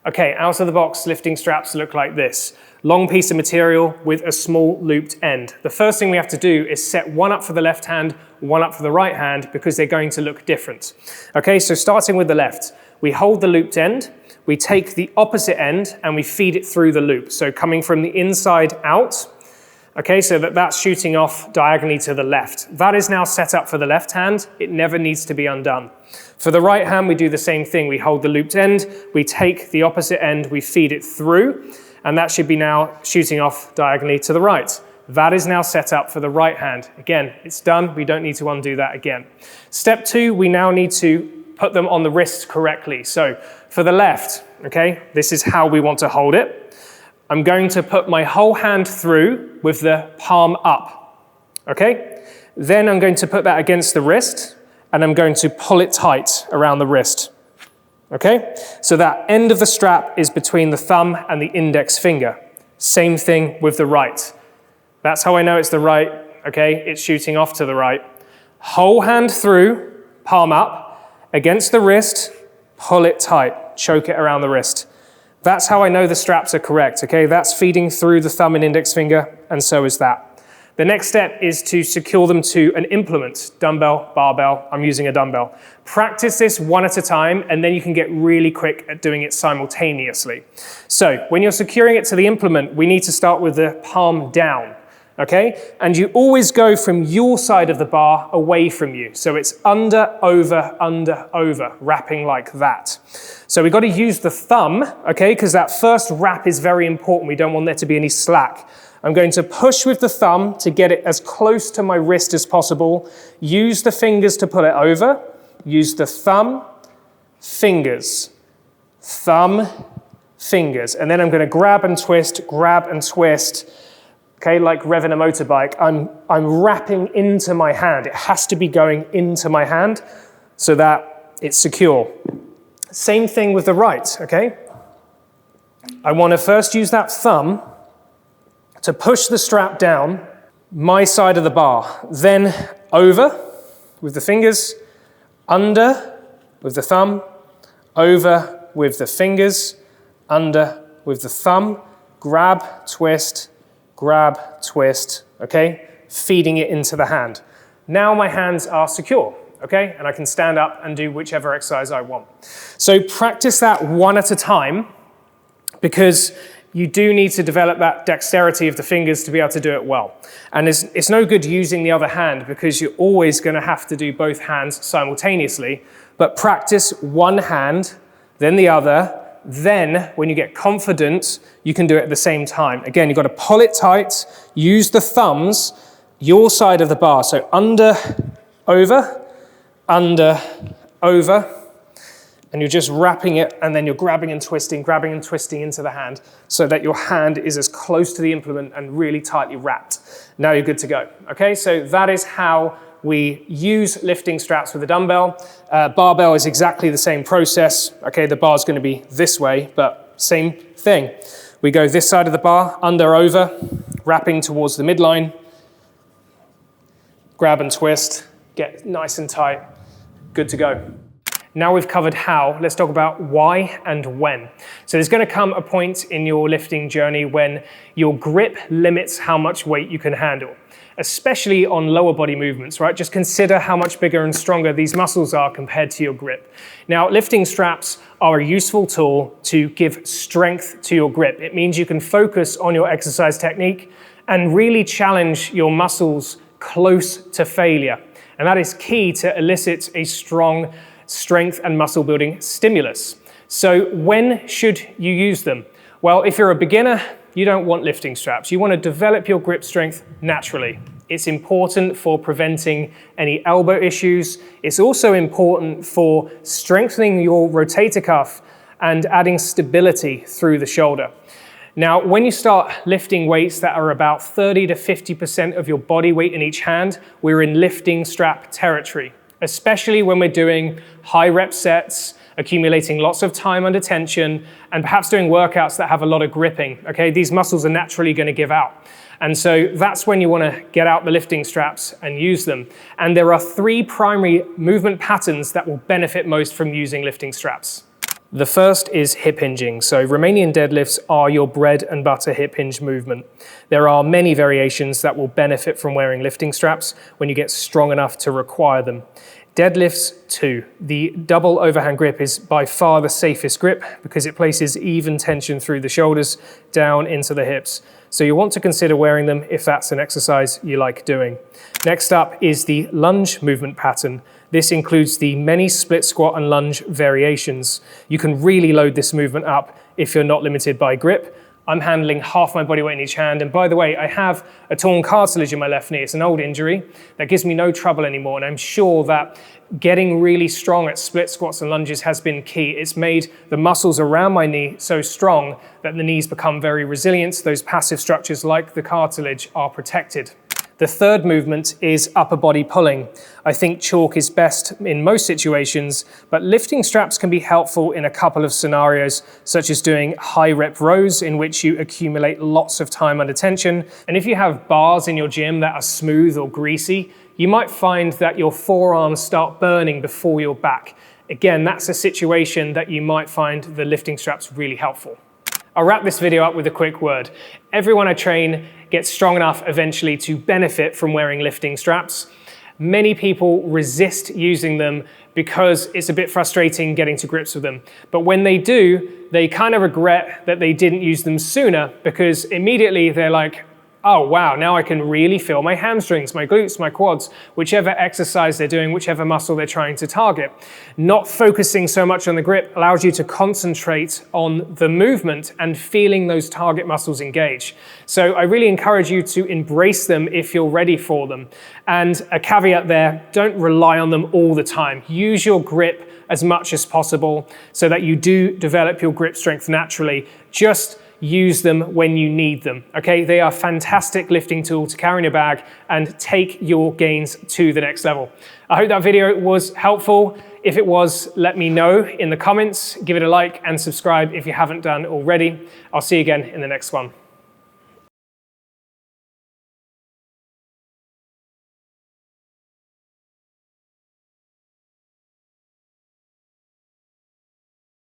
Okay, out of the box lifting straps look like this. Long piece of material with a small looped end. The first thing we have to do is set one up for the left hand, one up for the right hand, because they're going to look different. Okay, so starting with the left, we hold the looped end, we take the opposite end and we feed it through the loop. So coming from the inside out, okay, so that's shooting off diagonally to the left. That is now set up for the left hand. It never needs to be undone. For the right hand, we do the same thing. We hold the looped end, we take the opposite end, we feed it through, and that should be now shooting off diagonally to the right. That is now set up for the right hand. Again, it's done. We don't need to undo that again. Step 2, we now need to put them on the wrist correctly. So for the left, okay, this is how we want to hold it. I'm going to put my whole hand through with the palm up, okay? Then I'm going to put that against the wrist and I'm going to pull it tight around the wrist, okay? So that end of the strap is between the thumb and the index finger. Same thing with the right. That's how I know it's the right, okay? It's shooting off to the right. Whole hand through, palm up, against the wrist, pull it tight, choke it around the wrist. That's how I know the straps are correct, okay? That's feeding through the thumb and index finger, and so is that. The next step is to secure them to an implement, dumbbell, barbell. I'm using a dumbbell. Practice this one at a time, and then you can get really quick at doing it simultaneously. So when you're securing it to the implement, we need to start with the palm down, okay? And you always go from your side of the bar away from you. So it's under, over, wrapping like that. So we've got to use the thumb, okay? Because that first wrap is very important. We don't want there to be any slack. I'm going to push with the thumb to get it as close to my wrist as possible. Use the fingers to pull it over. Use the thumb, fingers, thumb, fingers. And then I'm going to grab and twist, okay, like revving a motorbike. I'm wrapping into my hand. It has to be going into my hand so that it's secure. Same thing with the right, okay? I want to first use that thumb to push the strap down my side of the bar, then over with the fingers, under with the thumb, over with the fingers, under with the thumb, grab, twist, okay? Feeding it into the hand. Now my hands are secure, okay? And I can stand up and do whichever exercise I want. So practice that one at a time, because you do need to develop that dexterity of the fingers to be able to do it well. And it's no good using the other hand because you're always going to have to do both hands simultaneously. But practice one hand, then the other. Then when you get confident, you can do it at the same time. Again, you've got to pull it tight, use the thumbs, your side of the bar. So under, over, and you're just wrapping it, and then you're grabbing and twisting into the hand so that your hand is as close to the implement and really tightly wrapped. Now you're good to go. Okay, so that is how we use lifting straps with a dumbbell. Barbell is exactly the same process. Okay, the bar is going to be this way, but same thing. We go this side of the bar, under, over, wrapping towards the midline, grab and twist, get nice and tight, good to go. Now we've covered how, let's talk about why and when. So there's going to come a point in your lifting journey when your grip limits how much weight you can handle, especially on lower body movements, right? Just consider how much bigger and stronger these muscles are compared to your grip. Now, lifting straps are a useful tool to give strength to your grip. It means you can focus on your exercise technique and really challenge your muscles close to failure. And that is key to elicit a strong strength and muscle building stimulus. So when should you use them? Well, if you're a beginner, you don't want lifting straps. You want to develop your grip strength naturally. It's important for preventing any elbow issues. It's also important for strengthening your rotator cuff and adding stability through the shoulder. Now, when you start lifting weights that are about 30 to 50% of your body weight in each hand, we're in lifting strap territory, especially when we're doing high rep sets, accumulating lots of time under tension, and perhaps doing workouts that have a lot of gripping, okay? These muscles are naturally going to give out. And so that's when you want to get out the lifting straps and use them. And there are 3 primary movement patterns that will benefit most from using lifting straps. The first is hip hinging. So Romanian deadlifts are your bread and butter hip hinge movement. There are many variations that will benefit from wearing lifting straps when you get strong enough to require them. Deadlifts 2. The double overhand grip is by far the safest grip because it places even tension through the shoulders down into the hips. So you want to consider wearing them if that's an exercise you like doing. Next up is the lunge movement pattern. This includes the many split squat and lunge variations. You can really load this movement up if you're not limited by grip. I'm handling half my body weight in each hand, and by the way, I have a torn cartilage in my left knee. It's an old injury that gives me no trouble anymore, and I'm sure that getting really strong at split squats and lunges has been key. It's made the muscles around my knee so strong that the knees become very resilient. Those passive structures like the cartilage are protected. The third movement is upper body pulling. I think chalk is best in most situations, but lifting straps can be helpful in a couple of scenarios, such as doing high rep rows in which you accumulate lots of time under tension. And if you have bars in your gym that are smooth or greasy, you might find that your forearms start burning before your back. Again, that's a situation that you might find the lifting straps really helpful. I'll wrap this video up with a quick word. Everyone I train gets strong enough eventually to benefit from wearing lifting straps. Many people resist using them because it's a bit frustrating getting to grips with them. But when they do, they kind of regret that they didn't use them sooner because immediately they're like, oh wow, now I can really feel my hamstrings, my glutes, my quads, whichever exercise they're doing, whichever muscle they're trying to target. Not focusing so much on the grip allows you to concentrate on the movement and feeling those target muscles engage. So I really encourage you to embrace them if you're ready for them. And a caveat there, don't rely on them all the time. Use your grip as much as possible so that you do develop your grip strength naturally. Just use them when you need them, okay? They are a fantastic lifting tool to carry in your bag and take your gains to the next level. I hope that video was helpful. If it was, let me know in the comments. Give it a like and subscribe if you haven't done already. I'll see you again in the next one.